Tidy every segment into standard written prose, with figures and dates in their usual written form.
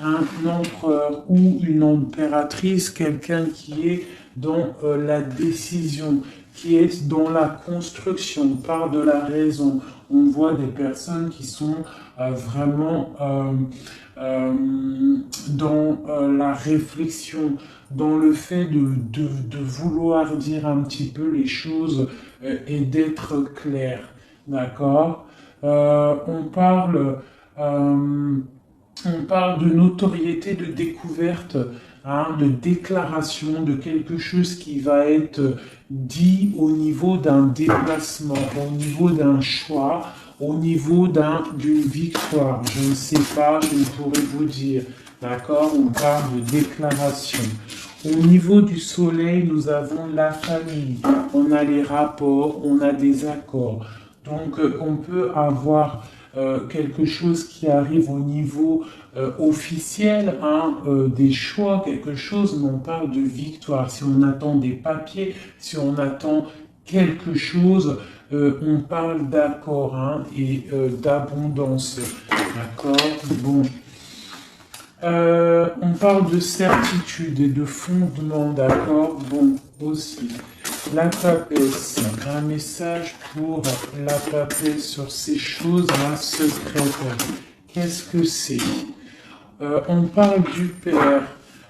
un empereur ou une impératrice, quelqu'un qui est dans la décision, qui est dans la construction, par de la raison. On voit des personnes qui sont vraiment euh, dans la réflexion, dans le fait de vouloir dire un petit peu les choses et d'être clair. D'accord. Euh, on parle de notoriété, de découverte, hein, de déclaration, de quelque chose qui va être dit au niveau d'un déplacement, au niveau d'un choix, au niveau d'une victoire. Je ne sais pas, je ne pourrais vous dire. D'accord. On parle de déclaration. Au niveau du soleil, nous avons la famille, on a les rapports, on a des accords. Donc, on peut avoir quelque chose qui arrive au niveau officiel, hein, des choix, quelque chose, mais on parle de victoire. Si on attend des papiers, si on attend quelque chose, on parle d'accord, hein, et d'abondance. D'accord. Bon. On parle de certitude et de fondement, d'accord. Bon, aussi. La papesse, un message pour la papesse sur ces choses-là secrètes. Qu'est-ce que c'est? On parle du Père,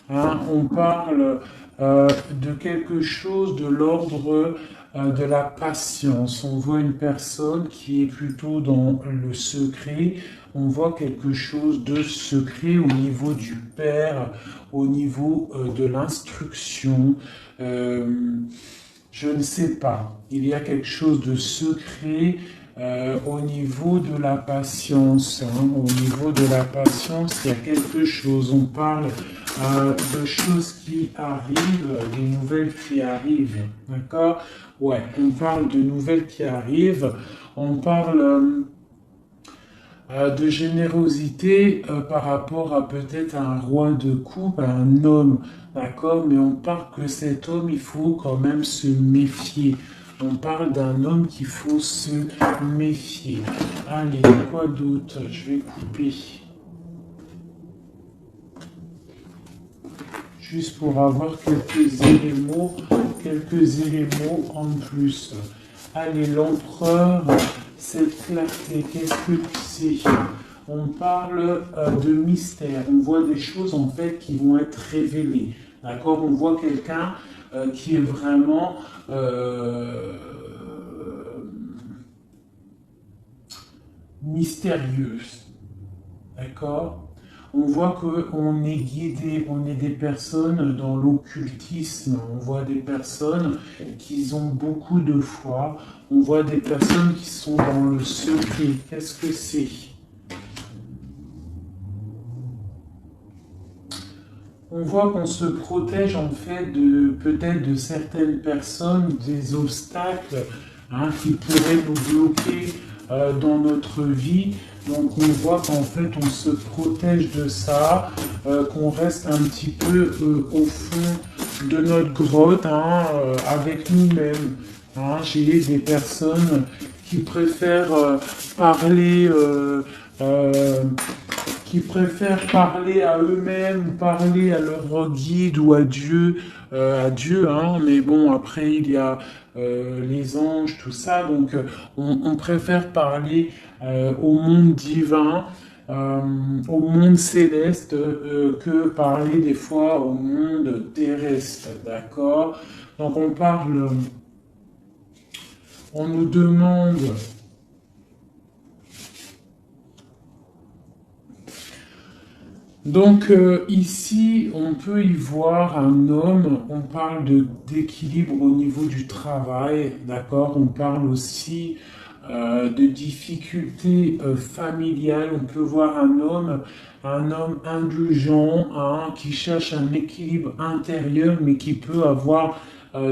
hein, on parle de quelque chose de l'ordre de la patience. On voit une personne qui est plutôt dans le secret. On voit quelque chose de secret au niveau du Père, au niveau de l'instruction. Je ne sais pas. Il y a quelque chose de secret au niveau de la patience. Hein. Au niveau de la patience, il y a quelque chose. On parle de choses qui arrivent, des nouvelles qui arrivent. D'accord? Ouais, on parle de nouvelles qui arrivent. On parle de générosité par rapport à peut-être un roi de coupe, à un homme, d'accord, mais on parle que cet homme, il faut quand même se méfier. On parle d'un homme qu'il faut se méfier. Allez, quoi d'autre? Je vais couper. Juste pour avoir quelques éléments en plus. Allez, l'empereur, cette clarté, qu'est-ce que c'est? On parle de mystère, on voit des choses en fait qui vont être révélées. D'accord. On voit quelqu'un qui est vraiment mystérieuse. D'accord. On voit qu'on est guidé, on est des personnes dans l'occultisme, on voit des personnes qui ont beaucoup de foi, on voit des personnes qui sont dans le secret. Qu'est-ce que c'est? On voit qu'on se protège en fait de peut-être de certaines personnes, des obstacles, hein, qui pourraient nous bloquer dans notre vie. Donc on voit qu'en fait on se protège de ça, qu'on reste un petit peu au fond de notre grotte, hein, avec nous-mêmes. Hein. J'ai des personnes qui préfèrent parler euh, à eux-mêmes, parler à leur guide ou à Dieu, hein, mais bon, après il y a les anges, tout ça, donc on préfère parler au monde divin, euh, au monde céleste, que parler des fois au monde terrestre, d'accord? Donc on nous demande. Donc ici, on peut y voir un homme, on parle d'équilibre au niveau du travail, d'accord? On parle aussi de difficultés familiales, on peut voir un homme indulgent, hein, qui cherche un équilibre intérieur, mais qui peut avoir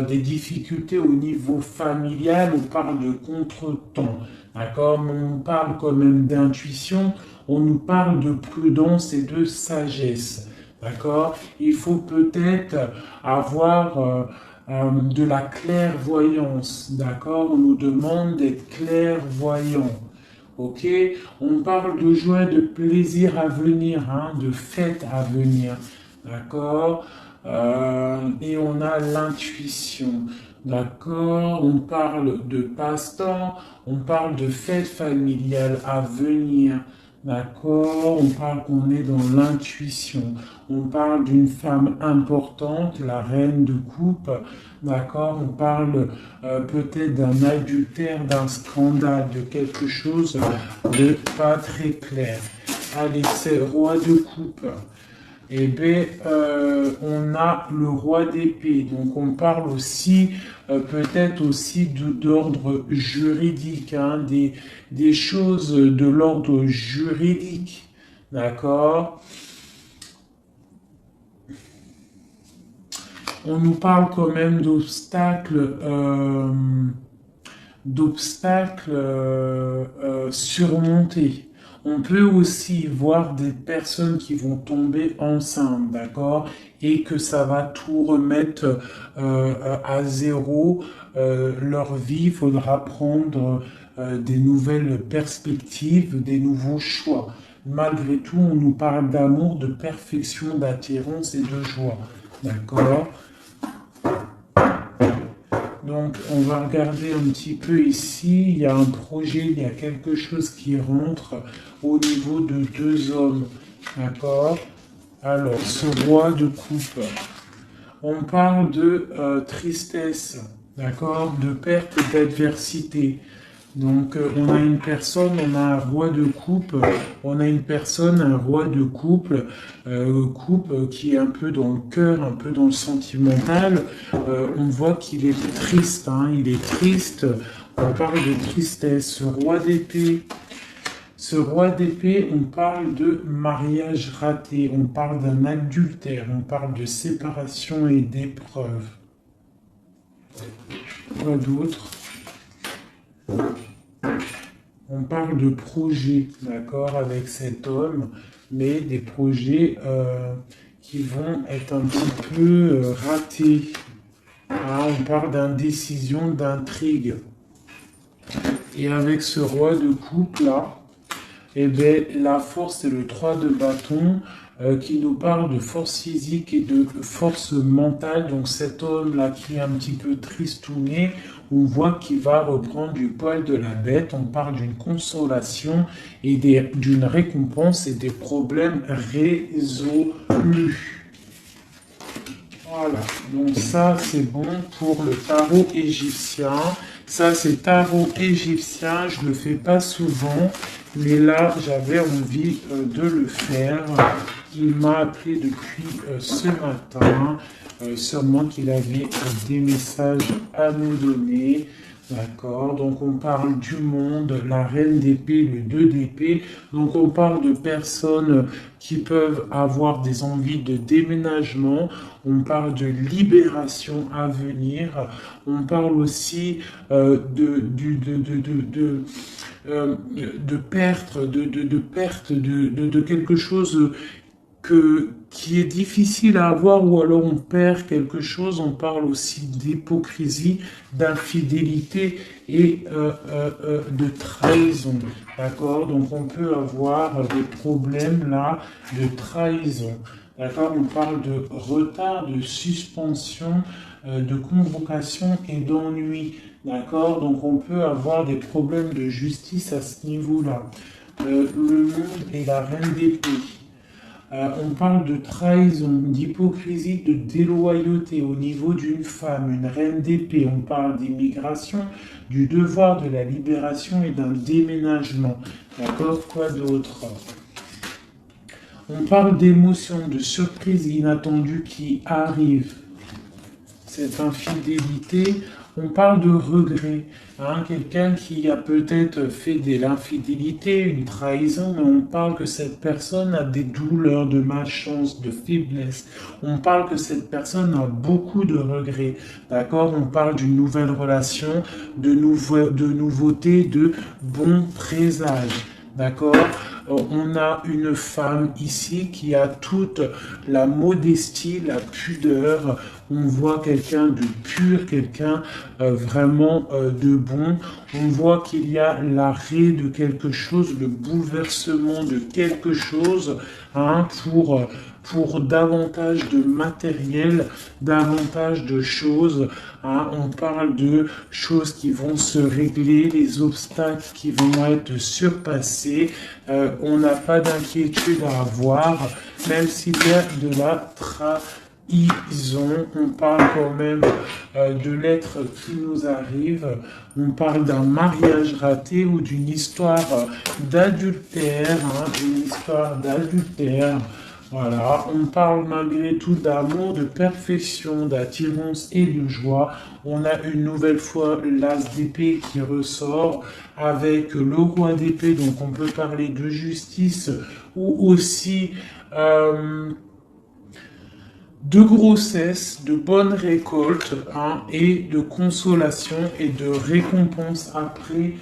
des difficultés au niveau familial, on parle de contretemps, d'accord? Mais on parle quand même d'intuition, on nous parle de prudence et de sagesse. D'accord. Il faut peut-être avoir de la clairvoyance. D'accord. On nous demande d'être clairvoyant. Ok, on parle de joie, de plaisir à venir, hein, de fête à venir. D'accord. Et on a l'intuition. D'accord. On parle de passe-temps, on parle de fête familiale à venir. D'accord. On parle qu'on est dans l'intuition. On parle d'une femme importante, la reine de coupe. D'accord. On parle peut-être d'un adultère, d'un scandale, de quelque chose de pas très clair. Allez, c'est roi de coupe. Eh bien, on a le roi d'épée. Donc, on parle aussi, peut-être aussi d'ordre juridique, hein, des choses de l'ordre juridique. D'accord? On nous parle quand même d'obstacles surmontés. On peut aussi voir des personnes qui vont tomber enceintes, d'accord, et que ça va tout remettre à zéro leur vie. Il faudra prendre des nouvelles perspectives, des nouveaux choix. Malgré tout, on nous parle d'amour, de perfection, d'attirance et de joie, d'accord? Donc, on va regarder un petit peu ici. Il y a un projet, il y a quelque chose qui rentre au niveau de deux hommes. D'accord? Alors, ce roi de coupe, on parle de tristesse, d'accord? De perte, d'adversité. Donc, on a une personne, on a un roi de coupe, on a une personne, un roi de coupe qui est un peu dans le cœur, un peu dans le sentimental. On voit qu'il est triste, hein, il est triste. On parle de tristesse. Ce roi d'épée, on parle de mariage raté, on parle d'un adultère, on parle de séparation et d'épreuve. Quoi d'autre? On parle de projets, d'accord, avec cet homme, mais des projets qui vont être un petit peu ratés. Ah, on parle d'indécision, d'intrigue. Et avec ce roi de coupe là, eh bien, la force, c'est le 3 de bâton qui nous parle de force physique et de force mentale. Donc cet homme-là qui est un petit peu tristouné, on voit qu'il va reprendre du poil de la bête. On parle d'une consolation et d'une récompense et des problèmes résolus. Voilà, donc ça c'est bon pour le tarot égyptien. Ça c'est tarot égyptien, je le fais pas souvent, mais là j'avais envie de le faire. Il m'a appelé depuis ce matin, sûrement qu'il avait des messages à nous donner. D'accord, donc on parle du monde, la reine d'épée, le 2 d'épée. Donc on parle de personnes qui peuvent avoir des envies de déménagement. On parle de libération à venir. On parle aussi de perte, de quelque chose qui est difficile à avoir, ou alors on perd quelque chose. On parle aussi d'hypocrisie, d'infidélité et de trahison. D'accord? Donc on peut avoir des problèmes là de trahison. D'accord? On parle de retard, de suspension, de convocation et d'ennui. D'accord? Donc on peut avoir des problèmes de justice à ce niveau-là. Le monde et la reine d'épée. On parle de trahison, d'hypocrisie, de déloyauté au niveau d'une femme, une reine d'épée. On parle d'immigration, du devoir de la libération et d'un déménagement. D'accord? Quoi d'autre? On parle d'émotions, de surprises inattendues qui arrivent. Cette infidélité, on parle de regret. Hein, quelqu'un qui a peut-être fait de l'infidélité, une trahison, mais on parle que cette personne a des douleurs, de malchance, de faiblesse. On parle que cette personne a beaucoup de regrets. D'accord? On parle d'une nouvelle relation, de nouveautés, de bons présages. D'accord? on a une femme ici qui a toute la modestie, la pudeur. On voit quelqu'un de pur, quelqu'un vraiment de bon. On voit qu'il y a l'arrêt de quelque chose, le bouleversement de quelque chose, hein, pour davantage de matériel, davantage de choses. Hein. On parle de choses qui vont se régler, les obstacles qui vont être surpassés. On n'a pas d'inquiétude à avoir, même s'il y a de la on parle quand même de lettres qui nous arrivent, on parle d'un mariage raté ou d'une histoire d'adultère, hein, une histoire d'adultère. Voilà, on parle malgré tout d'amour, de perfection, d'attirance et de joie. On a une nouvelle fois l'as d'épée qui ressort avec le roi d'épée, donc on peut parler de justice ou aussi de grossesse, de bonne récolte, hein, et de consolation et de récompense après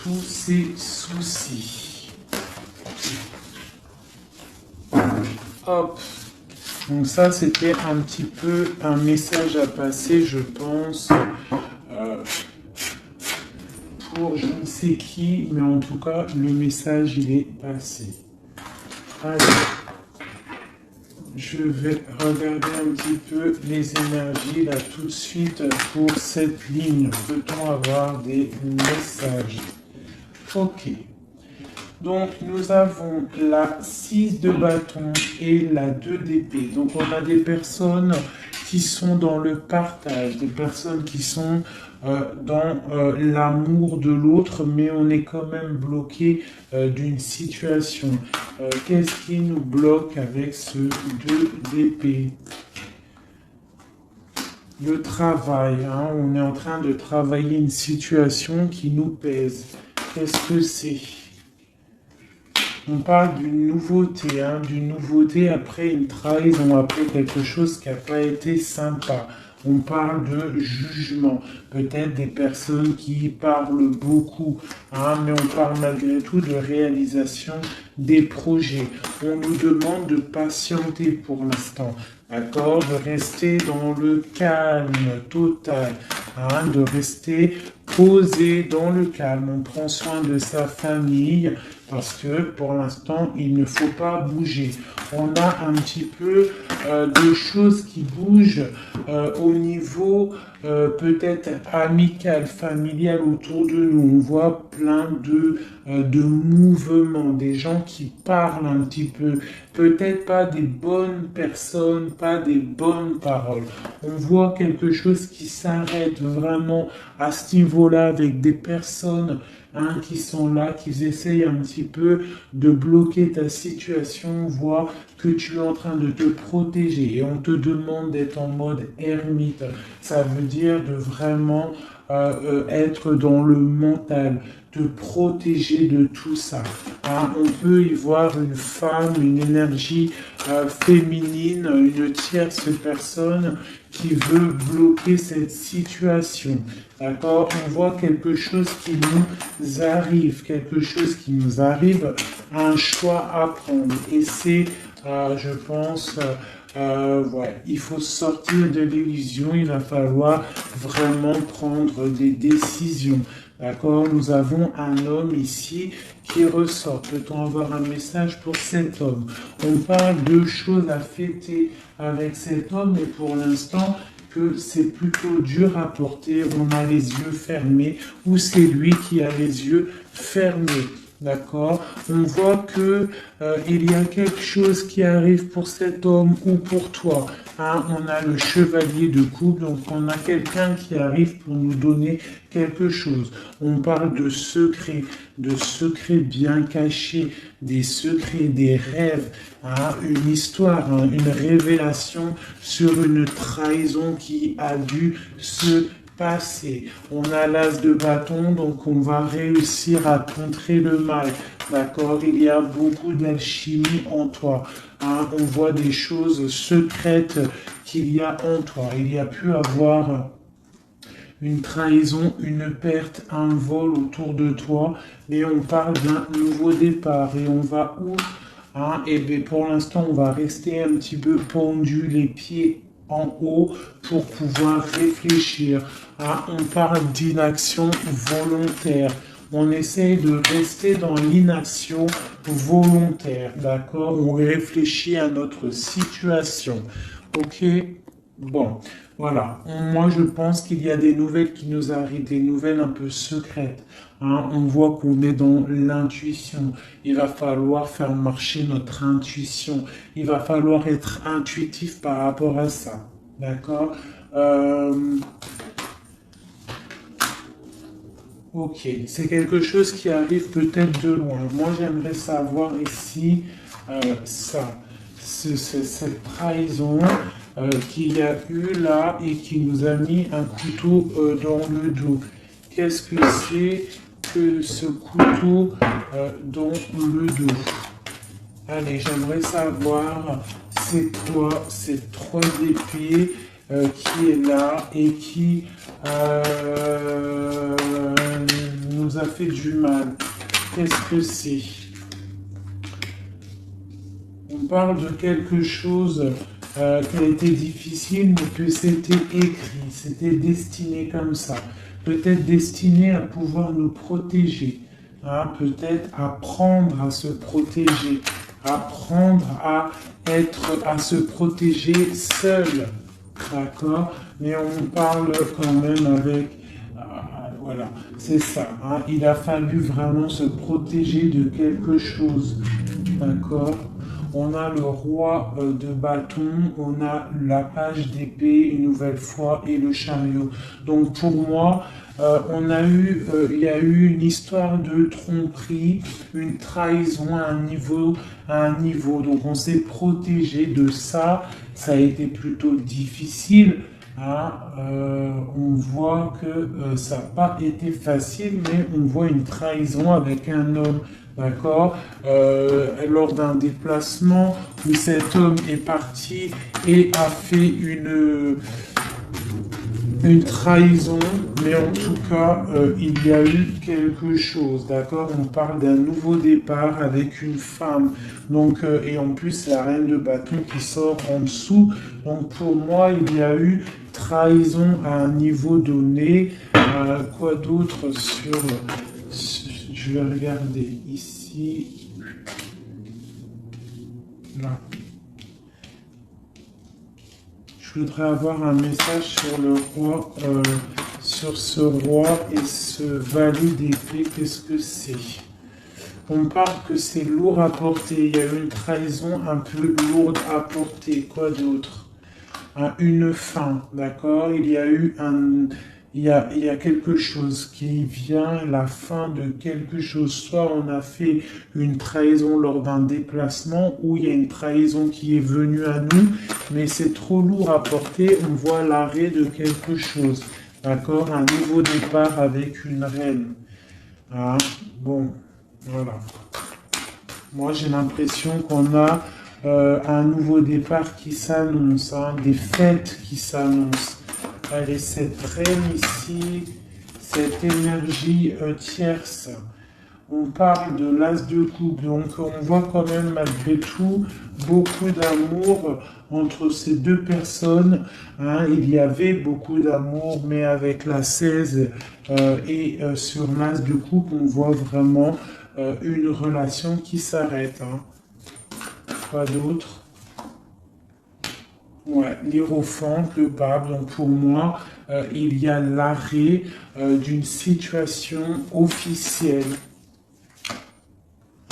tous ces soucis. Hop. Donc ça, c'était un petit peu un message à passer, je pense, pour je ne sais qui, mais en tout cas, le message, il est passé. Allez. Je vais regarder un petit peu les énergies là tout de suite pour cette ligne. Peut-on avoir des messages? Ok. Donc nous avons la 6 de bâton et la 2 d'épée. Donc on a des personnes qui sont dans le partage, des personnes qui sont dans l'amour de l'autre, mais on est quand même bloqué d'une situation. Qu'est-ce qui nous bloque avec ce 2 d'épée? Le travail, hein, on est en train de travailler une situation qui nous pèse. Qu'est-ce que c'est? On parle d'une nouveauté, hein, d'une nouveauté après une trahison, après quelque chose qui n'a pas été sympa. On parle de jugement, peut-être des personnes qui parlent beaucoup, hein, mais on parle malgré tout de réalisation des projets. On nous demande de patienter pour l'instant, d'accord, de rester dans le calme total, hein, de rester posé dans le calme. On prend soin de sa famille parce que pour l'instant, il ne faut pas bouger. On a un petit peu de choses qui bougent au niveau peut-être amical, familial autour de nous. On voit plein de mouvements, des gens qui parlent un petit peu. Peut-être pas des bonnes personnes, pas des bonnes paroles. On voit quelque chose qui s'arrête vraiment à ce niveau-là avec des personnes, hein, qui sont là, qui essayent un petit peu de bloquer ta situation, voient que tu es en train de te protéger et on te demande d'être en mode ermite. Ça veut dire de vraiment être dans le mental, te protéger de tout ça. Hein, on peut y voir une femme, une énergie féminine, une tierce personne qui veut bloquer cette situation. D'accord? On voit quelque chose qui nous arrive, un choix à prendre. Et c'est, je pense, ouais, il faut sortir de l'illusion, il va falloir vraiment prendre des décisions. D'accord? Nous avons un homme ici qui ressort. Peut-on avoir un message pour cet homme? On parle de choses à fêter avec cet homme, mais pour l'instant, que c'est plutôt dur à porter. On a les yeux fermés ou c'est lui qui a les yeux fermés. D'accord? On voit que il y a quelque chose qui arrive pour cet homme ou pour toi. Hein? On a le chevalier de coupe, donc on a quelqu'un qui arrive pour nous donner quelque chose. On parle de secrets bien cachés, des secrets, des rêves, hein? Une histoire, hein? Une révélation sur une trahison qui a dû se passer. On a l'as de bâton, donc on va réussir à contrer le mal. D'accord? Il y a beaucoup d'alchimie en toi. Hein? On voit des choses secrètes qu'il y a en toi. Il y a pu avoir une trahison, une perte, un vol autour de toi, mais on parle d'un nouveau départ et on va où? Hein, et bien pour l'instant, on va rester un petit peu pendu, les pieds en haut pour pouvoir réfléchir. Hein, on parle d'inaction volontaire. On essaie de rester dans l'inaction volontaire, d'accord? On réfléchit à notre situation. Ok? Bon, voilà. Moi, je pense qu'il y a des nouvelles qui nous arrivent, des nouvelles un peu secrètes. Hein. On voit qu'on est dans l'intuition. Il va falloir faire marcher notre intuition. Il va falloir être intuitif par rapport à ça. D'accord? Ok, c'est quelque chose qui arrive peut-être de loin. Moi, j'aimerais savoir ici ça, cette trahison qu'il y a eu là et qui nous a mis un couteau dans le dos. Qu'est-ce que c'est que ce couteau dans le dos? Allez, j'aimerais savoir c'est quoi cette trois épées qui est là et qui nous a fait du mal. Qu'est-ce que c'est? On parle de quelque chose qui a été difficile, mais que c'était écrit, c'était destiné comme ça. Peut-être destiné à pouvoir nous protéger, hein, peut-être apprendre à se protéger, apprendre à se protéger seul, d'accord? Mais on parle quand même avec, voilà, c'est ça, hein, il a fallu vraiment se protéger de quelque chose, d'accord? On a le roi de bâton, on a la page d'épée une nouvelle fois et le chariot. Donc pour moi, il y a eu une histoire de tromperie, une trahison à un niveau. Donc on s'est protégé de ça. Ça a été plutôt difficile. Hein. On voit que ça n'a pas été facile, mais on voit une trahison avec un homme. D'accord, lors d'un déplacement où cet homme est parti et a fait une trahison, mais en tout cas, il y a eu quelque chose, d'accord? On parle d'un nouveau départ avec une femme, donc, et en plus, la reine de bâton qui sort en dessous. Donc, pour moi, il y a eu trahison à un niveau donné. Quoi d'autre je vais regarder ici, là. Je voudrais avoir un message sur le roi, sur ce roi et ce valet d'épée. Qu'est-ce que c'est? On parle que c'est lourd à porter. Il y a une trahison un peu lourde à porter. Quoi d'autre? Une fin, d'accord? Il y a quelque chose qui vient, la fin de quelque chose. Soit on a fait une trahison lors d'un déplacement, ou il y a une trahison qui est venue à nous, mais c'est trop lourd à porter. On voit l'arrêt de quelque chose, d'accord? Un nouveau départ avec une reine. Ah, bon, voilà. Moi, j'ai l'impression qu'on a un nouveau départ qui s'annonce, hein, des fêtes qui s'annoncent. Allez, cette reine ici, cette énergie tierce. On parle de l'as de coupe, donc on voit quand même malgré tout beaucoup d'amour entre ces deux personnes. Hein. Il y avait beaucoup d'amour, mais avec la 16 sur l'as de coupe, on voit vraiment une relation qui s'arrête. Hein. Quoi d'autre? Ouais, l'Hiérophant, le pape. Donc pour moi, il y a l'arrêt d'une situation officielle.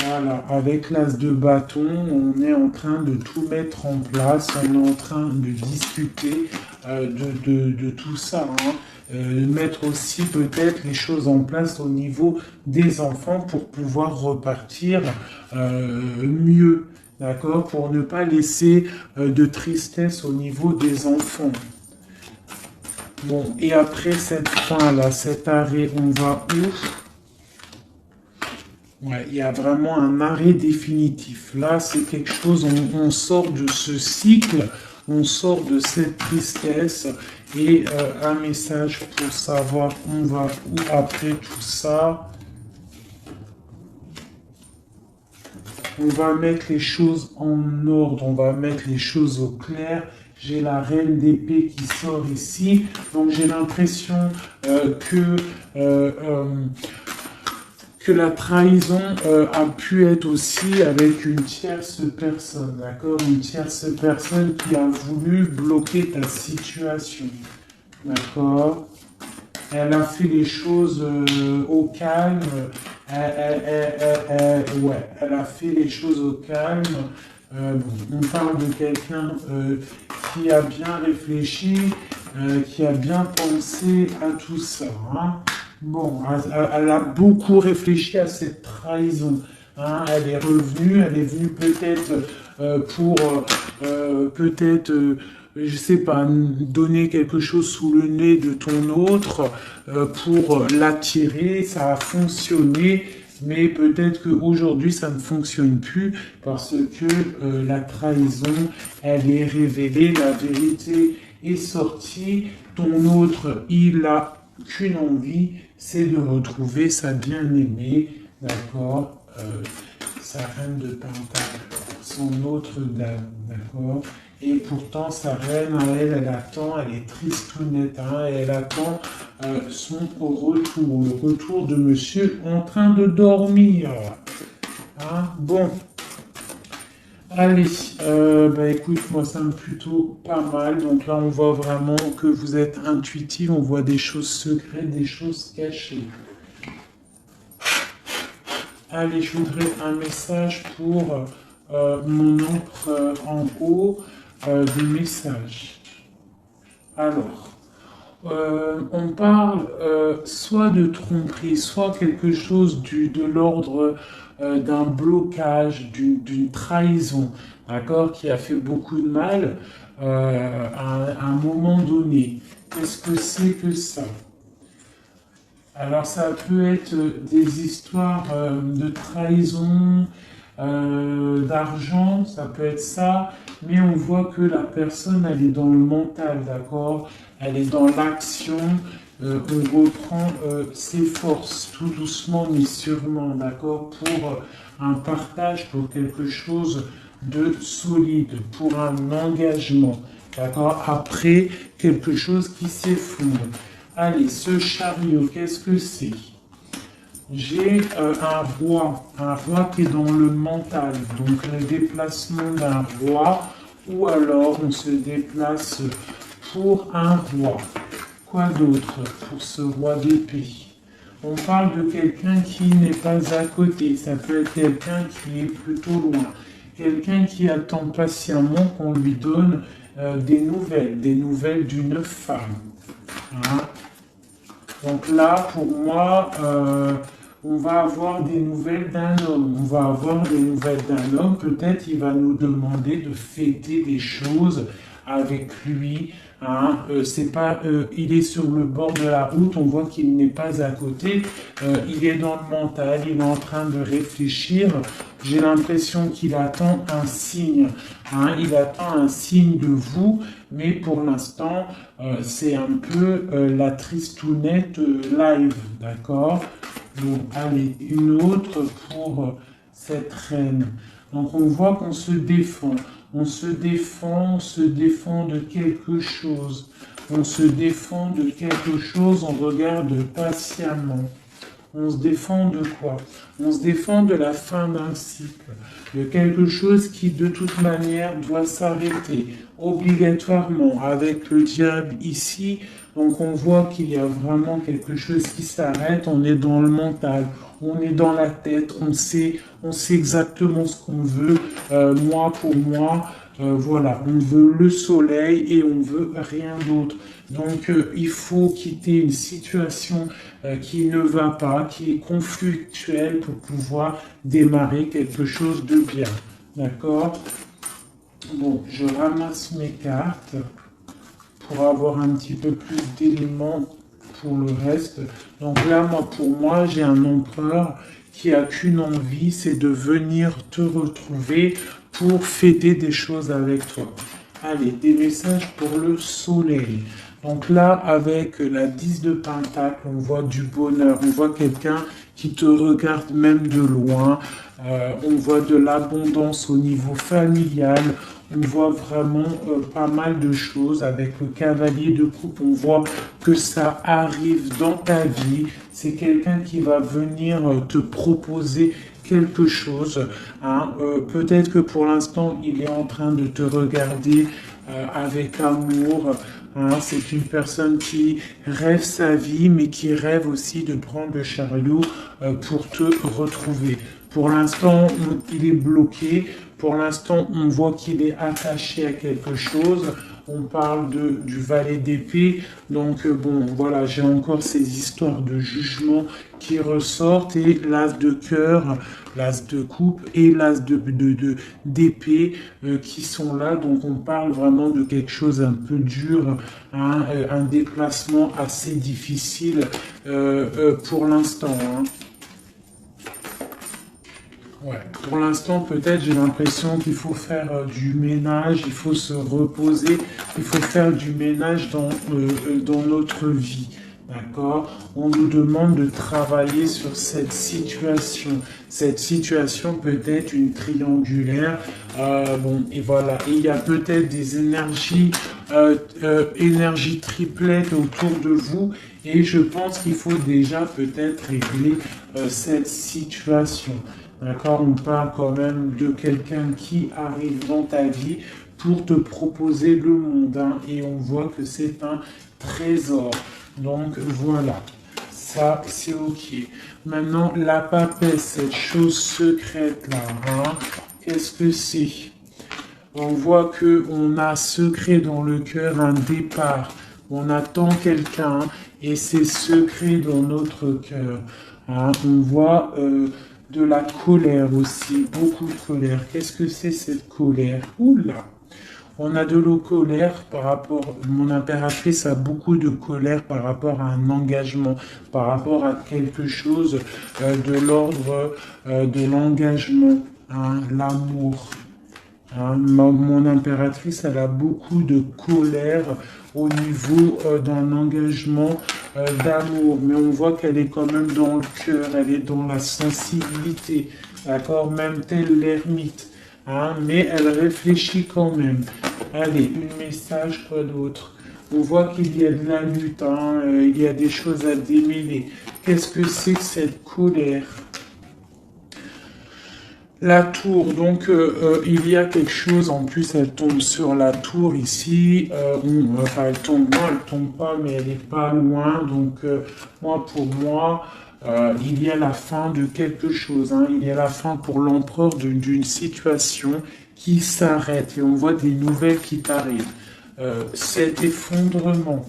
Voilà, avec l'as de bâton, on est en train de tout mettre en place, on est en train de discuter de tout ça. Hein. Mettre aussi peut-être les choses en place au niveau des enfants pour pouvoir repartir mieux. D'accord? Pour ne pas laisser de tristesse au niveau des enfants. Bon, et après cette fin-là, cet arrêt, on va où? Ouais, il y a vraiment un arrêt définitif. Là, c'est quelque chose, on sort de ce cycle on sort de cette tristesse et un message pour savoir on va où après tout ça. On va mettre les choses en ordre, on va mettre les choses au clair. J'ai la reine d'épée qui sort ici, donc j'ai l'impression que la trahison a pu être aussi avec une tierce personne, d'accord? Une tierce personne qui a voulu bloquer ta situation, d'accord? Elle a fait les choses au calme, elle a fait les choses au calme. On parle de quelqu'un qui a bien réfléchi, qui a bien pensé à tout ça, hein. Bon, elle a beaucoup réfléchi à cette trahison, hein. Elle est venue peut-être pour peut-être, je sais pas, donner quelque chose sous le nez de ton autre pour l'attirer. Ça a fonctionné, mais peut-être qu'aujourd'hui ça ne fonctionne plus parce que la trahison, elle est révélée, la vérité est sortie. Ton autre, il a qu'une envie, c'est de retrouver sa bien-aimée, d'accord, sa reine de Pentacle, son autre dame, d'accord. Et pourtant, sa reine, à elle, elle attend, elle est tristounette, hein, et elle attend son retour, le retour de monsieur en train de dormir. Hein, bon. Allez, écoute, moi ça me plutôt pas mal. Donc là, on voit vraiment que vous êtes intuitif, on voit des choses secrètes, des choses cachées. Allez, je voudrais un message pour mon empereur en haut, des messages. Alors, on parle soit de tromperie, soit quelque chose de l'ordre d'un blocage, d'une trahison, d'accord, qui a fait beaucoup de mal à un moment donné. Qu'est-ce que c'est que ça? Alors ça peut être des histoires de trahison, d'argent, ça peut être ça, mais on voit que la personne, elle est dans le mental, d'accord? Elle est dans l'action, on reprend ses forces, tout doucement mais sûrement, d'accord? Pour un partage, pour quelque chose de solide, pour un engagement, d'accord? Après, quelque chose qui s'effondre. Allez, ce chariot, qu'est-ce que c'est? J'ai un roi qui est dans le mental, donc le déplacement d'un roi, ou alors on se déplace pour un roi. Quoi d'autre pour ce roi d'épée? On parle de quelqu'un qui n'est pas à côté, ça peut être quelqu'un qui est plutôt loin, quelqu'un qui attend patiemment qu'on lui donne des nouvelles d'une femme. Hein? Donc là, pour moi, on va avoir des nouvelles d'un homme. On va avoir des nouvelles d'un homme. Peut-être il va nous demander de fêter des choses avec lui. Hein. C'est pas, il est sur le bord de la route. On voit qu'il n'est pas à côté. Il est dans le mental. Il est en train de réfléchir. J'ai l'impression qu'il attend un signe. Hein. Il attend un signe de vous. Mais pour l'instant, c'est un peu la tristounette live. D'accord? Donc, allez, une autre pour cette reine. Donc, on voit qu'on se défend. On se défend de quelque chose. On se défend de quelque chose, on regarde patiemment. On se défend de quoi? On se défend de la fin d'un cycle, de quelque chose qui de toute manière doit s'arrêter, obligatoirement, avec le diable ici. Donc on voit qu'il y a vraiment quelque chose qui s'arrête, on est dans le mental, on est dans la tête, on sait exactement ce qu'on veut, moi pour moi. Voilà, on veut le soleil et on veut rien d'autre. Donc il faut quitter une situation qui ne va pas, qui est conflictuelle pour pouvoir démarrer quelque chose de bien. D'accord? Bon, je ramasse mes cartes pour avoir un petit peu plus d'éléments pour le reste. Donc là, pour moi, j'ai un empereur qui a qu'une envie, c'est de venir te retrouver pour fêter des choses avec toi. Allez, des messages pour le soleil. Donc là, avec la 10 de Pentacle, on voit du bonheur, on voit quelqu'un qui te regarde même de loin, on voit de l'abondance au niveau familial, on voit vraiment pas mal de choses. Avec le cavalier de coupe, on voit que ça arrive dans ta vie. C'est quelqu'un qui va venir te proposer quelque chose. Hein. Peut-être que pour l'instant, il est en train de te regarder avec amour. Hein. C'est une personne qui rêve sa vie, mais qui rêve aussi de prendre le chariot pour te retrouver. Pour l'instant, il est bloqué. Pour l'instant, on voit qu'il est attaché à quelque chose. On parle du valet d'épée. Donc, bon, voilà, j'ai encore ces histoires de jugement qui ressortent. Et l'as de cœur, l'as de coupe et l'as d'épée qui sont là. Donc, on parle vraiment de quelque chose un peu dur, hein, un déplacement assez difficile pour l'instant. Hein. Ouais. Pour l'instant, peut-être, j'ai l'impression qu'il faut faire du ménage, il faut se reposer, il faut faire du ménage dans notre vie. D'accord? On nous demande de travailler sur cette situation. Cette situation peut être une triangulaire. Bon, et voilà. Et il y a peut-être des énergies triplettes autour de vous. Et je pense qu'il faut déjà peut-être régler cette situation. D'accord, on parle quand même de quelqu'un qui arrive dans ta vie pour te proposer le monde. Hein, et on voit que c'est un trésor. Donc voilà, ça c'est ok. Maintenant, la papesse, cette chose secrète-là, hein, qu'est-ce que c'est? On voit qu'on a secret dans le cœur un départ. On attend quelqu'un et c'est secret dans notre cœur. Hein, on voit... de la colère aussi, beaucoup de colère. Qu'est-ce que c'est cette colère? Oula! On a de la colère par rapport, mon impératrice a beaucoup de colère par rapport à un engagement, par rapport à quelque chose de l'ordre de l'engagement, hein, l'amour. Hein, mon impératrice, elle a beaucoup de colère au niveau d'un engagement d'amour, mais on voit qu'elle est quand même dans le cœur, elle est dans la sensibilité, d'accord, même tel l'ermite, hein, mais elle réfléchit quand même. Allez, un message, quoi d'autre? On voit qu'il y a de la lutte, hein, il y a des choses à démêler. Qu'est-ce que c'est que cette colère? La tour, donc il y a quelque chose, en plus elle tombe sur la tour ici, enfin elle tombe, non elle tombe pas, mais elle est pas loin, donc moi pour moi, il y a la fin de quelque chose, hein, il y a la fin pour l'empereur d'une situation qui s'arrête, et on voit des nouvelles qui t'arrivent. Cet effondrement.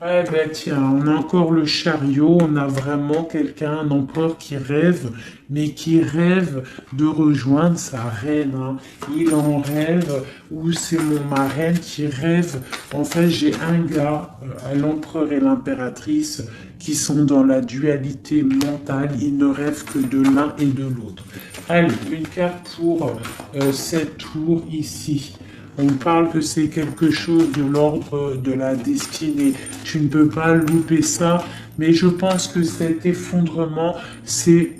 Eh ben tiens, on a encore le chariot, on a vraiment quelqu'un, un empereur qui rêve, mais qui rêve de rejoindre sa reine. Hein. Il en rêve, ou c'est mon marraine qui rêve. En fait, j'ai un gars, l'empereur et l'impératrice, qui sont dans la dualité mentale. Ils ne rêvent que de l'un et de l'autre. Allez, une carte pour cette tour ici. On parle que c'est quelque chose de l'ordre de la destinée. Tu ne peux pas louper ça, mais je pense que cet effondrement, c'est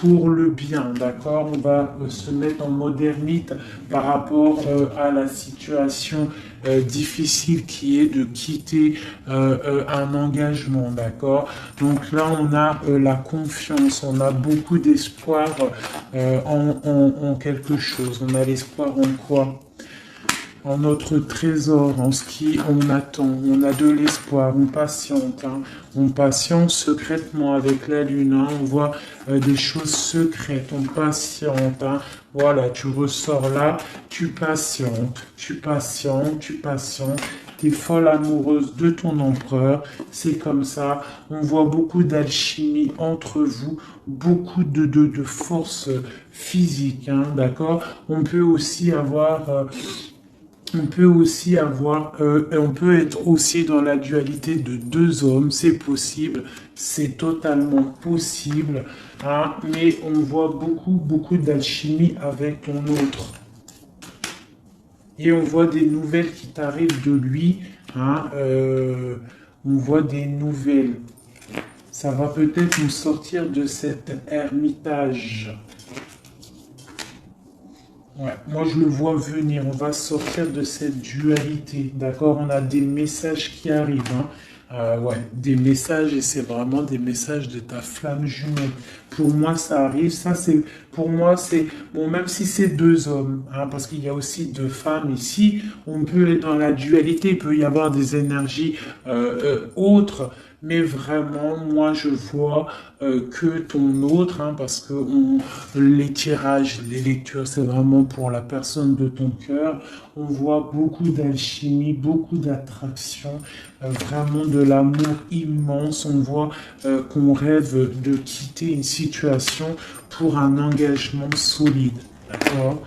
pour le bien, d'accord? On va se mettre en modernite par rapport à la situation difficile qui est de quitter un engagement, d'accord? Donc là, on a la confiance, on a beaucoup d'espoir en quelque chose. On a l'espoir en quoi? En notre trésor, en ce qui on attend, on a de l'espoir, on patiente, hein. On patiente secrètement avec la lune, hein. On voit des choses secrètes, on patiente, hein. Voilà, tu ressors là, tu patientes, tu patientes, tu patientes. T'es folle amoureuse de ton empereur, c'est comme ça. On voit beaucoup d'alchimie entre vous, beaucoup de force physique, hein, d'accord? On peut aussi avoir on peut être aussi dans la dualité de deux hommes, c'est possible, c'est totalement possible, hein, mais on voit beaucoup d'alchimie avec ton autre. Et on voit des nouvelles qui t'arrivent de lui. Hein, on voit des nouvelles. Ça va peut-être nous sortir de cet ermitage. Ouais, moi je le vois venir, on va sortir de cette dualité, d'accord? On a des messages qui arrivent, hein. Ouais, des messages et c'est vraiment des messages de ta flamme jumelle. Pour moi, ça arrive, ça c'est, pour moi c'est, bon, même si c'est deux hommes, hein, parce qu'il y a aussi deux femmes ici, on peut être dans la dualité, il peut y avoir des énergies autres, mais vraiment, moi je vois que ton autre, hein, parce que les tirages, les lectures, c'est vraiment pour la personne de ton cœur. On voit beaucoup d'alchimie, beaucoup d'attraction, vraiment de l'amour immense. On voit qu'on rêve de quitter une situation pour un engagement solide. D'accord?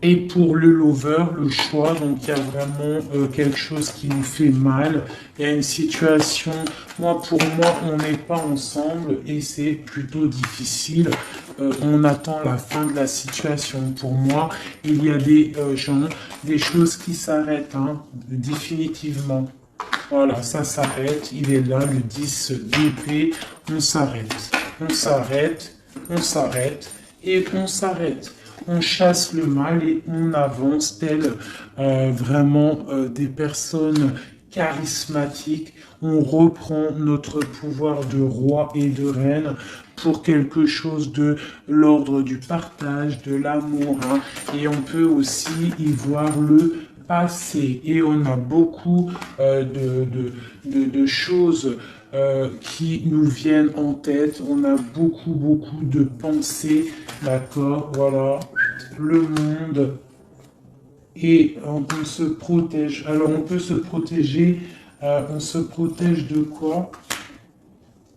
Et pour le lover, le choix, donc il y a vraiment quelque chose qui nous fait mal. Il y a une situation, moi pour moi, on n'est pas ensemble et c'est plutôt difficile. On attend la fin de la situation. Pour moi, il y a des gens, des choses qui s'arrêtent, hein, définitivement. Voilà, ça s'arrête. Il est là, le 10 d'épée. On s'arrête. On s'arrête. On s'arrête. Et on s'arrête. On chasse le mal et on avance tel vraiment des personnes charismatiques. On reprend notre pouvoir de roi et de reine pour quelque chose de l'ordre du partage, de l'amour. Hein. Et on peut aussi y voir le passé. Et on a beaucoup de choses qui nous viennent en tête. On a beaucoup de pensées, d'accord, voilà, le monde, et on se protège. Alors on peut se protéger, on se protège de quoi?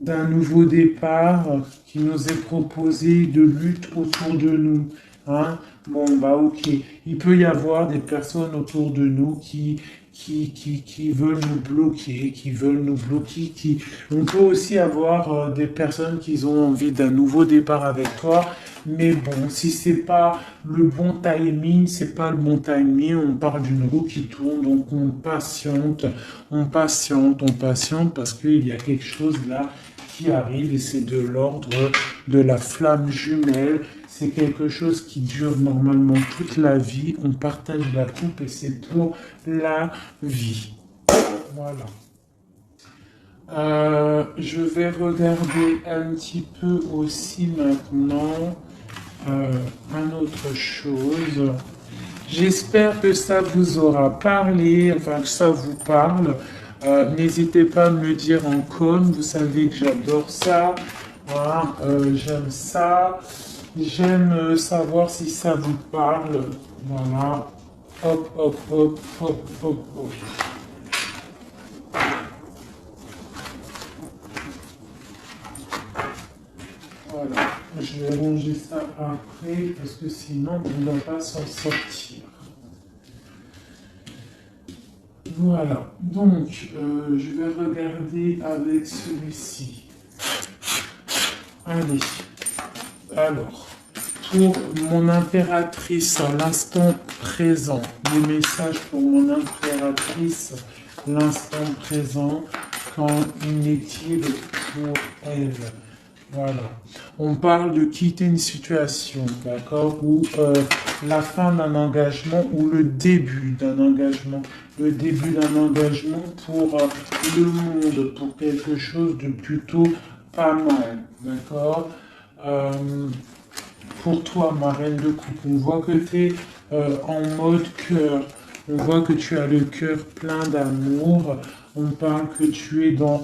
D'un nouveau départ qui nous est proposé de lutte autour de nous. Hein? Bon, bah ok. Il peut y avoir des personnes autour de nous qui veulent nous bloquer, qui veulent nous bloquer. On peut aussi avoir des personnes qui ont envie d'un nouveau départ avec toi. Mais bon, si c'est pas le bon timing, c'est pas le bon timing, on parle d'une roue qui tourne, donc on patiente, on patiente, on patiente parce qu'il y a quelque chose là qui arrive et c'est de l'ordre de la flamme jumelle. C'est quelque chose qui dure normalement toute la vie. On partage la coupe et c'est pour la vie. Voilà. Je vais regarder un petit peu aussi maintenant un autre chose. J'espère que ça vous aura parlé, enfin que ça vous parle. N'hésitez pas à me le dire en com, vous savez que j'adore ça. Voilà, j'aime ça. J'aime savoir si ça vous parle. Voilà. Hop, hop, hop, hop, hop, hop. Voilà. Je vais ranger ça après parce que sinon on ne va pas s'en sortir. Voilà, donc je vais regarder avec celui-ci. Allez, alors, pour mon impératrice à l'instant présent, les messages pour mon impératrice, l'instant présent, qu'en est-il pour elle? Voilà. On parle de quitter une situation, d'accord, ou la fin d'un engagement ou le début d'un engagement. Le début d'un engagement pour le monde, pour quelque chose de plutôt pas mal, d'accord. Pour toi, ma reine de coupe, on voit que tu es en mode cœur. On voit que tu as le cœur plein d'amour. On parle que tu es dans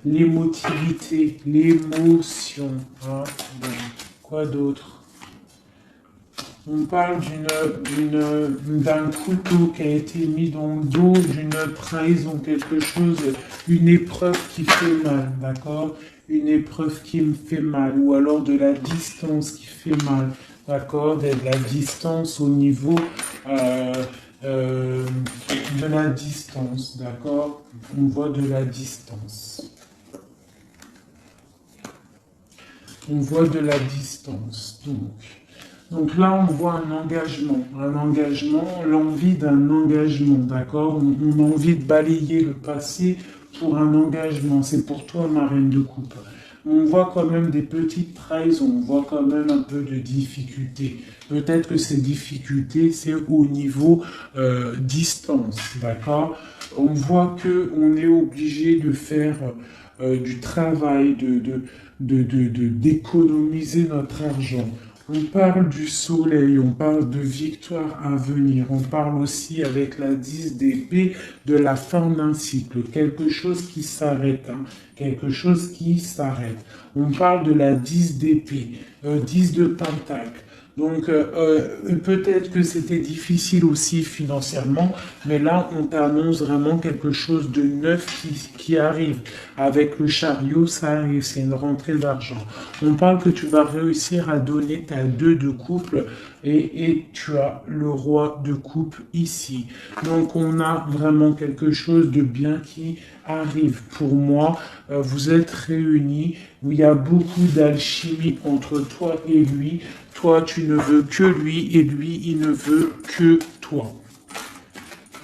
l'émotivité, l'émotion. Hein. Bon, quoi d'autre? On parle d'un couteau qui a été mis dans le dos, d'une trahison, quelque chose, une épreuve qui fait mal, d'accord? Une épreuve qui me fait mal, ou alors de la distance qui fait mal, d'accord? De la distance au niveau de la distance, d'accord? On voit de la distance. On voit de la distance, donc. Donc là, on voit un engagement, l'envie d'un engagement, d'accord? On a envie de balayer le passé pour un engagement. C'est pour toi, ma reine de coupe. On voit quand même des petites trahisons, on voit quand même un peu de difficultés. Peut-être que ces difficultés, c'est au niveau distance, d'accord? On voit que on est obligé de faire du travail, d'économiser notre argent. On parle du soleil, on parle de victoire à venir, on parle aussi avec la 10 d'épée de la fin d'un cycle, quelque chose qui s'arrête, hein, quelque chose qui s'arrête. On parle de la 10 d'épée, 10 de pentacle. Donc peut-être que c'était difficile aussi financièrement, mais là on t'annonce vraiment quelque chose de neuf qui arrive. Avec le chariot, ça arrive, c'est une rentrée d'argent. On parle que tu vas réussir à donner ta 2 de couple et tu as le roi de coupe ici. Donc on a vraiment quelque chose de bien qui arrive. Pour moi, vous êtes réunis, où il y a beaucoup d'alchimie entre toi et lui. Toi, tu ne veux que lui et lui, il ne veut que toi.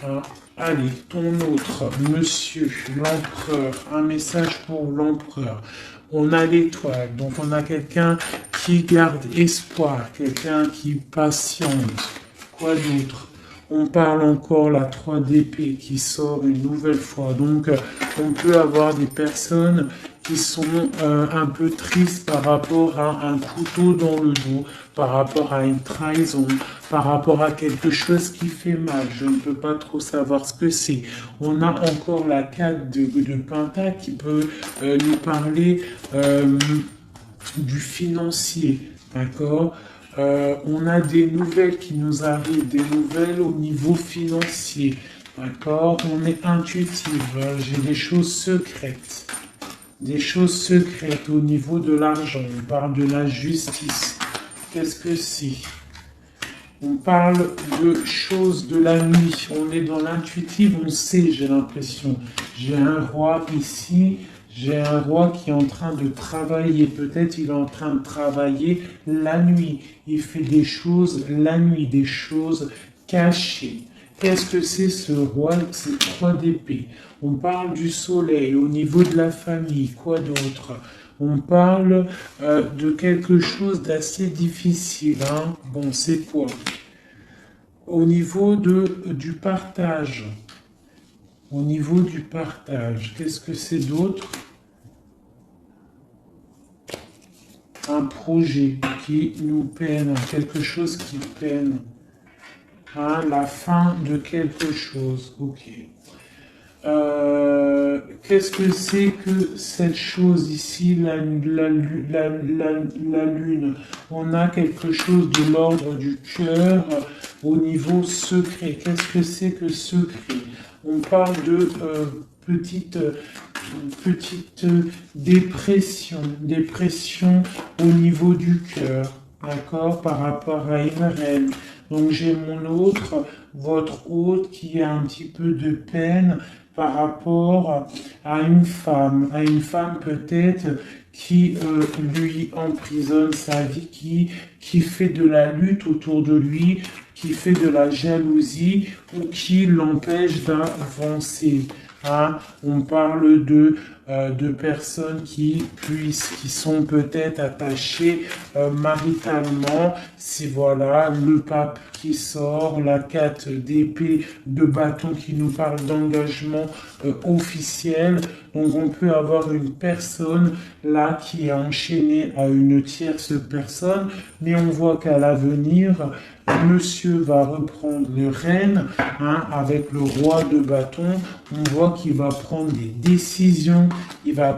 Hein? Allez, ton autre, monsieur l'empereur, un message pour l'empereur. On a l'étoile, donc on a quelqu'un qui garde espoir, quelqu'un qui patiente. Quoi d'autre? On parle encore la 3 d'épée qui sort une nouvelle fois. Donc, on peut avoir des personnes qui sont un peu tristes par rapport à un couteau dans le dos, par rapport à une trahison, par rapport à quelque chose qui fait mal. Je ne peux pas trop savoir ce que c'est. On a encore la 4 de Pentacle qui peut nous parler du financier, d'accord? On a des nouvelles qui nous arrivent, des nouvelles au niveau financier, d'accord? On est intuitif, j'ai des choses secrètes au niveau de l'argent. On parle de la justice. Qu'est-ce que c'est? On parle de choses de la nuit. On est dans l'intuitif, on sait, j'ai l'impression. J'ai un roi ici. J'ai un roi qui est en train de travailler. Peut-être il est en train de travailler la nuit. Il fait des choses la nuit, des choses cachées. Qu'est-ce que c'est ce roi? C'est 3 d'épée. On parle du soleil au niveau de la famille. Quoi d'autre? On parle de quelque chose d'assez difficile. Hein? Bon, c'est quoi? Au niveau du partage. Au niveau du partage, qu'est-ce que c'est d'autre? Un projet qui nous peine, quelque chose qui peine. Hein, la fin de quelque chose. Ok. Qu'est-ce que c'est que cette chose ici, la lune? On a quelque chose de l'ordre du cœur au niveau secret. Qu'est-ce que c'est que secret? On parle de petite dépression au niveau du cœur, d'accord, par rapport à une reine. Donc j'ai mon autre, votre hôte qui a un petit peu de peine par rapport à une femme peut-être qui lui emprisonne sa vie, qui fait de la lutte autour de lui, qui fait de la jalousie ou qui l'empêche d'avancer. Hein? On parle de personnes qui sont peut-être attachées maritalement. Si voilà, le pape qui sort, la 4 d'épée de bâton qui nous parle d'engagement officiel. Donc on peut avoir une personne là qui est enchaînée à une tierce personne, mais on voit qu'à l'avenir, monsieur va reprendre le règne, hein, avec le roi de bâton. On voit qu'il va prendre des décisions, il va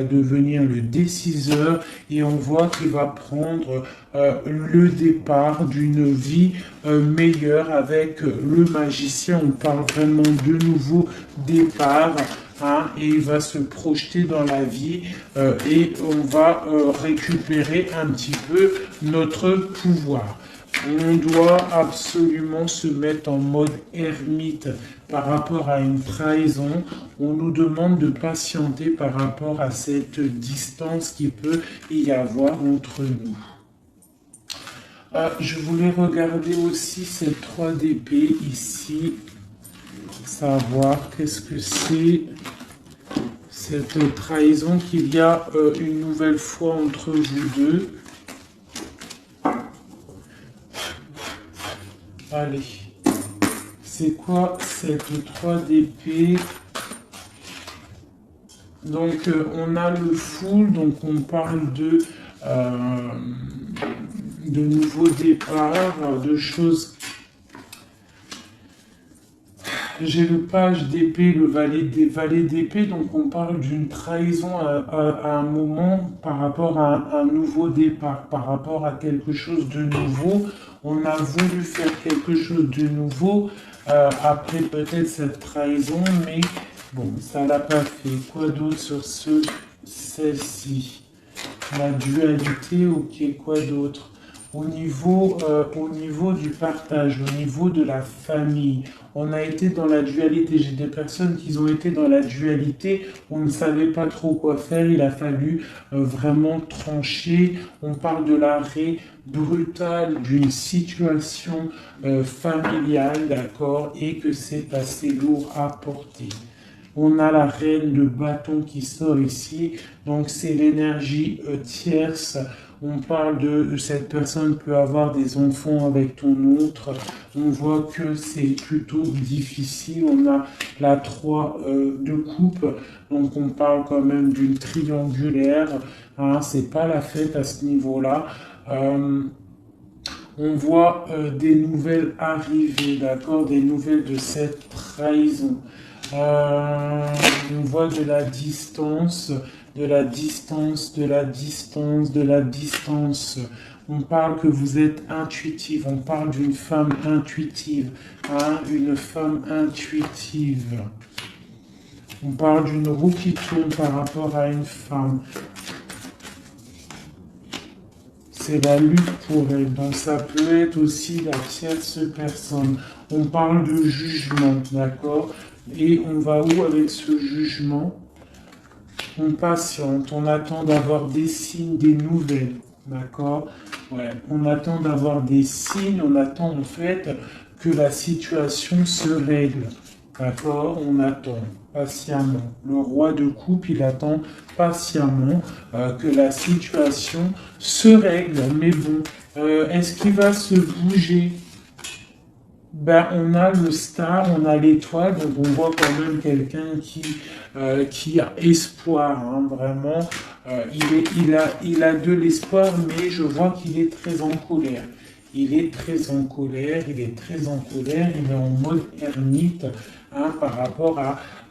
devenir le déciseur et on voit qu'il va prendre le départ d'une vie meilleure avec le magicien. On parle vraiment de nouveau départ. Hein, et il va se projeter dans la vie et on va récupérer un petit peu notre pouvoir. On doit absolument se mettre en mode ermite par rapport à une trahison. On nous demande de patienter par rapport à cette distance qui peut y avoir entre nous. Je voulais regarder aussi cette 3 d'épée ici, savoir qu'est-ce que c'est cette trahison qu'il y a une nouvelle fois entre vous deux. Allez, c'est quoi cette 3 d'épée? Donc on a le full, donc on parle de nouveaux départs, de choses. J'ai le page d'épée, le valet d'épée, donc on parle d'une trahison à un moment par rapport à un nouveau départ, par rapport à quelque chose de nouveau. On a voulu faire quelque chose de nouveau après peut-être cette trahison, mais bon, ça l'a pas fait. Quoi d'autre sur celle-ci? La dualité, ok, quoi d'autre? Au niveau du partage, au niveau de la famille, on a été dans la dualité. J'ai des personnes qui ont été dans la dualité, on ne savait pas trop quoi faire, il a fallu vraiment trancher. On parle de l'arrêt brutal d'une situation familiale, d'accord, et que c'est assez lourd à porter. On a la reine de bâton qui sort ici, donc c'est l'énergie tierce. On parle de cette personne peut avoir des enfants avec ton autre. On voit que c'est plutôt difficile. On a la 3 de coupe, donc on parle quand même d'une triangulaire. Hein, c'est pas la fête à ce niveau-là. On voit des nouvelles arriver, d'accord, des nouvelles de cette trahison. On voit de la distance, de la distance, de la distance, de la distance. On parle que vous êtes intuitive, on parle d'une femme intuitive, hein, une femme intuitive. On parle d'une roue qui tourne par rapport à une femme. C'est la lutte pour elle, donc ça peut être aussi la tierce personne. On parle de jugement, d'accord? Et on va où avec ce jugement? On patiente, on attend d'avoir des signes, des nouvelles, d'accord? Ouais, on attend d'avoir des signes, on attend en fait que la situation se règle, d'accord? On attend patiemment. Le roi de coupe, il attend patiemment que la situation se règle. Mais bon, est-ce qu'il va se bouger? Ben, on a le star, on a l'étoile, donc on voit quand même quelqu'un qui a espoir, hein, vraiment. Il a de l'espoir, mais je vois qu'il est très en colère. Il est très en colère, il est très en colère, il est en mode ermite, hein, par rapport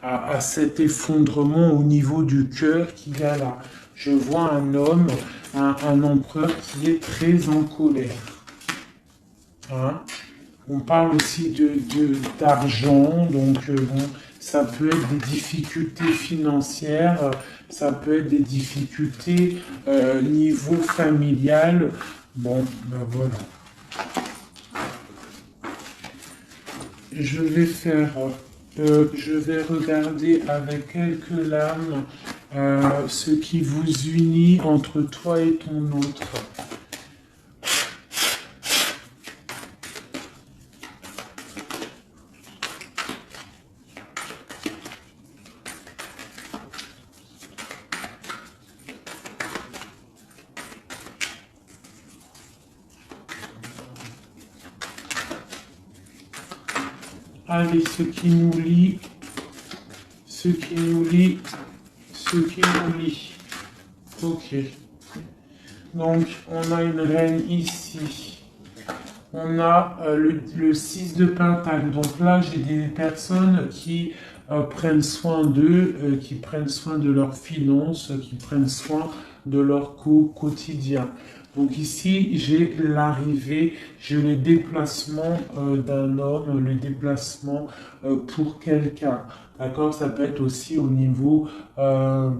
à cet effondrement au niveau du cœur qu'il y a là. Je vois un homme, un empereur qui est très en colère. Hein. On parle aussi d'argent, donc bon, ça peut être des difficultés financières, ça peut être des difficultés niveau familial. Bon, ben voilà. Je vais regarder avec quelques lames ce qui vous unit entre toi et ton autre. Allez, ce qui nous lie, ce qui nous lie, ce qui nous lie. Ok. Donc, on a une reine ici. On a le 6 de Pentacle. Donc là, j'ai des personnes qui prennent soin d'eux, qui prennent soin de leurs finances, qui prennent soin de leur quotidien. Donc ici, j'ai l'arrivée, j'ai le déplacement d'un homme, le déplacement pour quelqu'un. D'accord? Ça peut être aussi au niveau... non,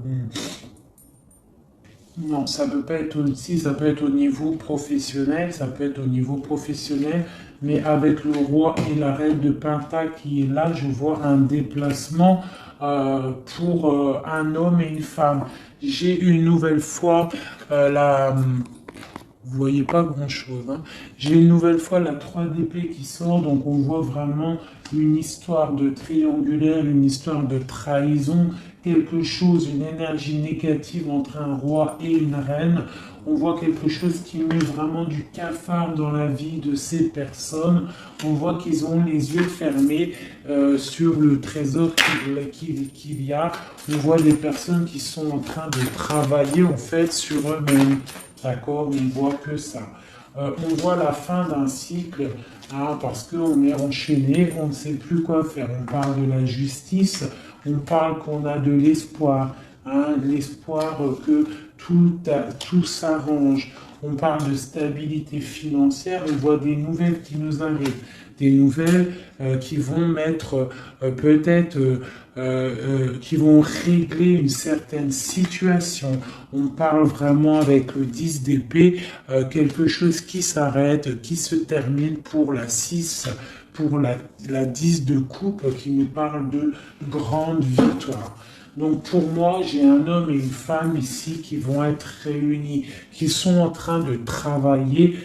ça peut pas être aussi, ça peut être au niveau professionnel, ça peut être au niveau professionnel, mais avec le roi et la reine de Pentacle qui est là, je vois un déplacement pour un homme et une femme. J'ai une nouvelle fois la Vous voyez pas grand-chose, hein. J'ai une nouvelle fois la 3 d'épée qui sort, donc on voit vraiment une histoire de triangulaire, une histoire de trahison, quelque chose, une énergie négative entre un roi et une reine. On voit quelque chose qui met vraiment du cafard dans la vie de ces personnes. On voit qu'ils ont les yeux fermés sur le trésor qu'il y a. On voit des personnes qui sont en train de travailler en fait sur eux-mêmes. D'accord, on ne voit que ça. On voit la fin d'un cycle, hein, parce qu'on est enchaîné, on ne sait plus quoi faire. On parle de la justice, on parle qu'on a de l'espoir, hein, l'espoir que tout s'arrange. On parle de stabilité financière, on voit des nouvelles qui nous arrivent, des nouvelles qui vont mettre peut-être, qui vont régler une certaine situation. On parle vraiment avec le 10 d'épée, quelque chose qui s'arrête, qui se termine pour la 6, pour la 10 de coupe qui nous parle de grande victoire. Donc pour moi, j'ai un homme et une femme ici qui vont être réunis, qui sont en train de travailler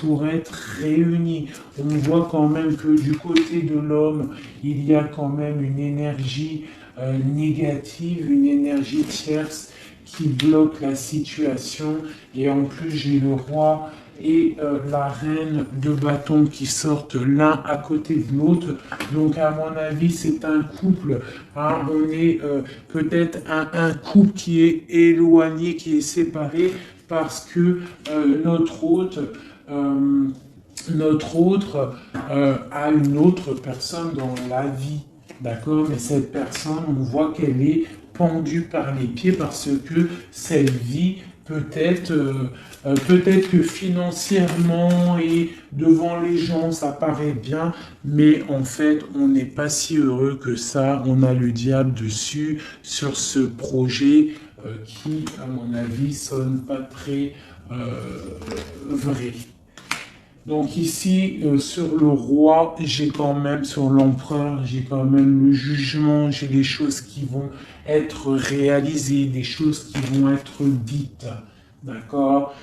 pour être réunis. On voit quand même que du côté de l'homme, il y a quand même une énergie négative, une énergie tierce qui bloque la situation. Et en plus, j'ai le roi et la reine de bâton qui sortent l'un à côté de l'autre. Donc à mon avis, c'est un couple, hein, on est peut-être un couple qui est éloigné, qui est séparé parce que notre hôte a une autre personne dans la vie. D'accord, mais cette personne, on voit qu'elle est pendue par les pieds parce que cette vie, peut-être que financièrement et devant les gens, ça paraît bien, mais en fait, on n'est pas si heureux que ça. On a le diable dessus sur ce projet qui, à mon avis, sonne pas très vrai. Donc ici, sur le roi, j'ai quand même, sur l'empereur, j'ai quand même le jugement, j'ai les choses qui vont être réalisées, des choses qui vont être dites. D'accord,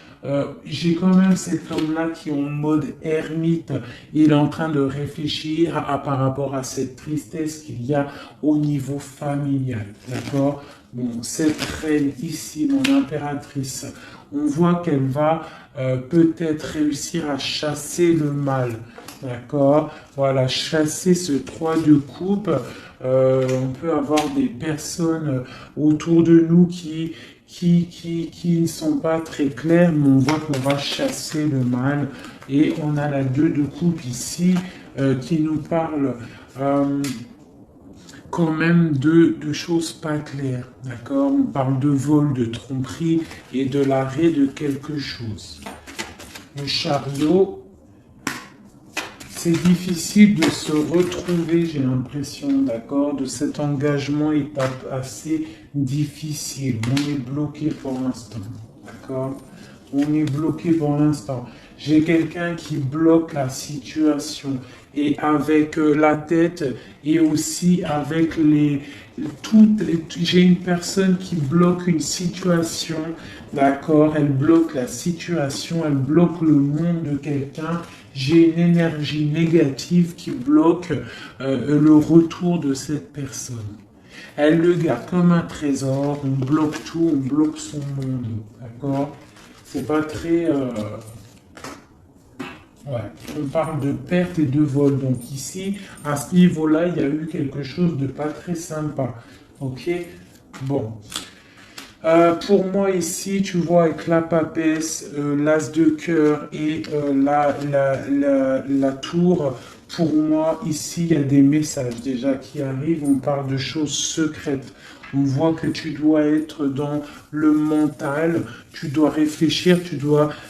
j'ai quand même cet homme-là qui est en mode ermite. Il est en train de réfléchir par rapport à cette tristesse qu'il y a au niveau familial. D'accord. Bon, cette reine ici, mon impératrice, on voit qu'elle va peut-être réussir à chasser le mal. D'accord. Voilà, chasser ce 3 de coupe. On peut avoir des personnes autour de nous qui ne sont pas très claires, mais on voit qu'on va chasser le mal. Et on a la 2 de coupe ici qui nous parle quand même de choses pas claires. D'accord, on parle de vol, de tromperie et de l'arrêt de quelque chose. Le chariot, c'est difficile de se retrouver, j'ai l'impression, d'accord, de cet engagement est assez difficile. On est bloqué pour l'instant, d'accord. On est bloqué pour l'instant. J'ai quelqu'un qui bloque la situation et avec la tête et aussi avec j'ai une personne qui bloque une situation, d'accord, elle bloque la situation, elle bloque le monde de quelqu'un. J'ai une énergie négative qui bloque le retour de cette personne. Elle le garde comme un trésor, on bloque tout, on bloque son monde, d'accord. C'est pas très... Ouais, on parle de perte et de vol. Donc ici, à ce niveau-là, il y a eu quelque chose de pas très sympa. Ok. Bon. Pour moi ici, tu vois, avec la papesse, l'as de cœur et la tour, pour moi ici, il y a des messages déjà qui arrivent. On parle de choses secrètes. On voit que tu dois être dans le mental, tu dois réfléchir,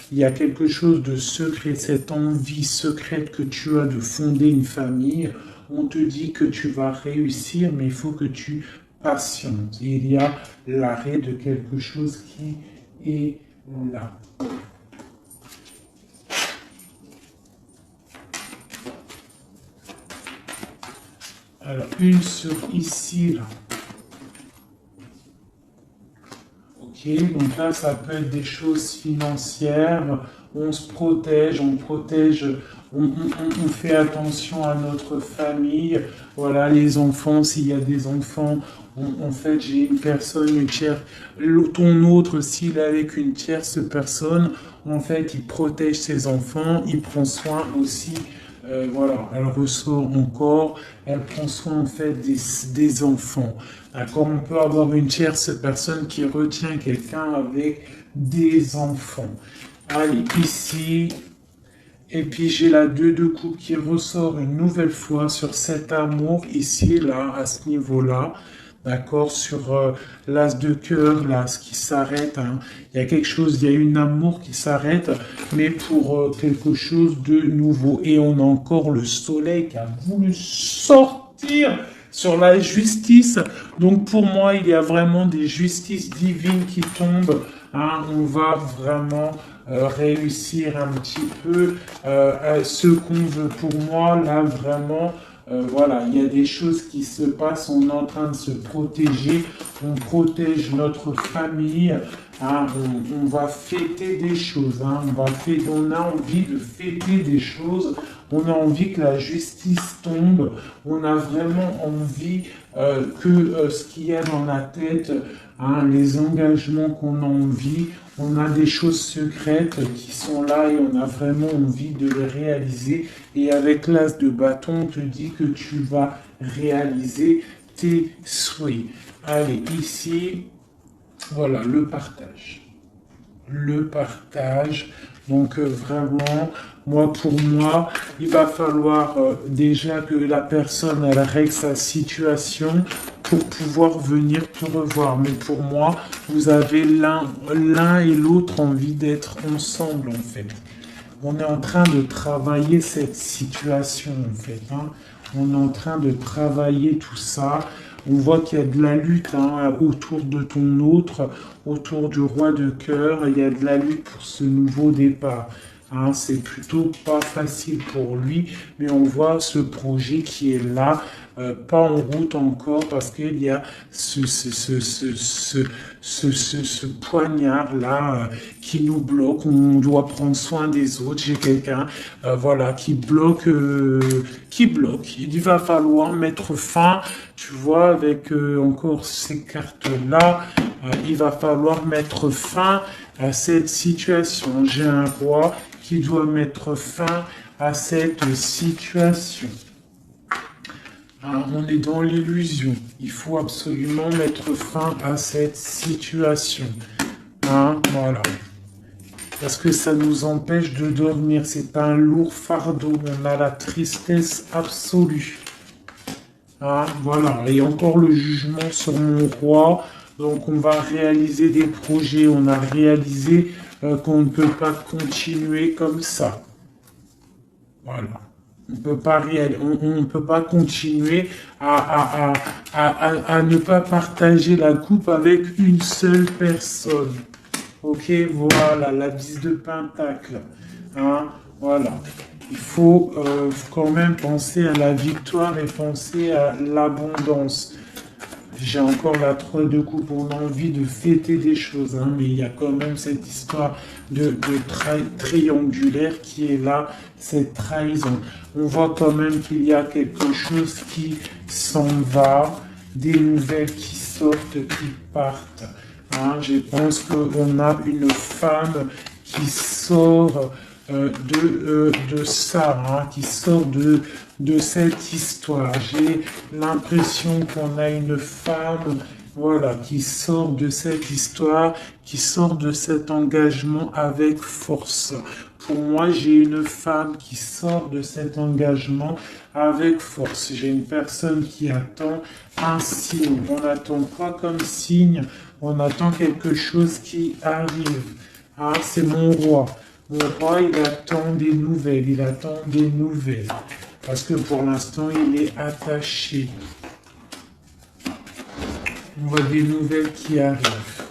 il y a quelque chose de secret, cette envie secrète que tu as de fonder une famille. On te dit que tu vas réussir, mais il faut que tu patientes. Et il y a l'arrêt de quelque chose qui est là. Alors, une sur ici, là. Ok, donc là, ça peut être des choses financières. on se protège, on protège, on fait attention à notre famille. Voilà, les enfants, s'il y a des enfants, en fait, j'ai une personne, une tierce, ton autre, s'il est avec une tierce personne, en fait, il protège ses enfants, il prend soin aussi. Voilà, elle ressort encore, elle prend soin en fait des enfants. D'accord, on peut avoir une tierce personne qui retient quelqu'un avec des enfants. Allez, ici, et puis j'ai la 2 de coupe qui ressort une nouvelle fois sur cet amour ici, là, à ce niveau-là. D'accord, sur l'as de cœur, là, ce qui s'arrête. Hein. Il y a quelque chose, il y a une amour qui s'arrête, mais pour quelque chose de nouveau. Et on a encore le soleil qui a voulu sortir sur la justice. Donc pour moi, il y a vraiment des justices divines qui tombent. Hein. On va vraiment réussir un petit peu ce qu'on veut. Pour moi, là, vraiment, voilà, il y a des choses qui se passent, on est en train de se protéger, on protège notre famille, hein, on va fêter des choses, hein, on a envie de fêter des choses, on a envie que la justice tombe, on a vraiment envie que ce qu'il y a dans la tête, hein, les engagements qu'on a envie, on a des choses secrètes qui sont là et on a vraiment envie de les réaliser. Et avec l'as de bâton, on te dit que tu vas réaliser tes souhaits. Allez, ici, voilà, le partage. Le partage. Donc vraiment, pour moi, il va falloir déjà que la personne elle règle sa situation pour pouvoir venir te revoir. Mais pour moi, vous avez l'un et l'autre envie d'être ensemble en fait. On est en train de travailler cette situation en fait. Hein. On est en train de travailler tout ça. On voit qu'il y a de la lutte hein, autour de ton autre, autour du roi de cœur. Il y a de la lutte pour ce nouveau départ. Hein, c'est plutôt pas facile pour lui, mais on voit ce projet qui est là, pas en route encore, parce qu'il y a ce poignard-là qui nous bloque. On doit prendre soin des autres. J'ai quelqu'un voilà, qui bloque, qui bloque. Il va falloir mettre fin, tu vois, avec encore ces cartes-là, il va falloir mettre fin à cette situation. J'ai un roi qui doit mettre fin à cette situation. Alors, on est dans l'illusion. Il faut absolument mettre fin à cette situation. Hein, voilà. Parce que ça nous empêche de dormir. C'est un lourd fardeau. On a la tristesse absolue. Hein, voilà. Et encore le jugement sur mon roi. Donc, on va réaliser des projets. On a réalisé qu'on ne peut pas continuer comme ça. Voilà. On ne peut pas continuer à ne pas partager la coupe avec une seule personne. Ok, voilà, la 10 de pentacle. Hein, voilà. Il faut quand même penser à la victoire et penser à l'abondance. J'ai encore la 3 de coupe, on a envie de fêter des choses, hein, mais il y a quand même cette histoire de triangulaire qui est là, cette trahison. On voit quand même qu'il y a quelque chose qui s'en va, des nouvelles qui sortent, qui partent. Hein, je pense qu'on a une femme qui sort de ça, hein, qui sort de cette histoire. J'ai l'impression qu'on a une femme, voilà, qui sort de cette histoire, qui sort de cet engagement avec force. Pour moi, j'ai une femme qui sort de cet engagement avec force. J'ai une personne qui attend un signe. On n'attend pas comme signe, on attend quelque chose qui arrive. Ah, c'est mon roi. Mon roi, il attend des nouvelles, il attend des nouvelles. Parce que pour l'instant, il est attaché. On voit des nouvelles qui arrivent.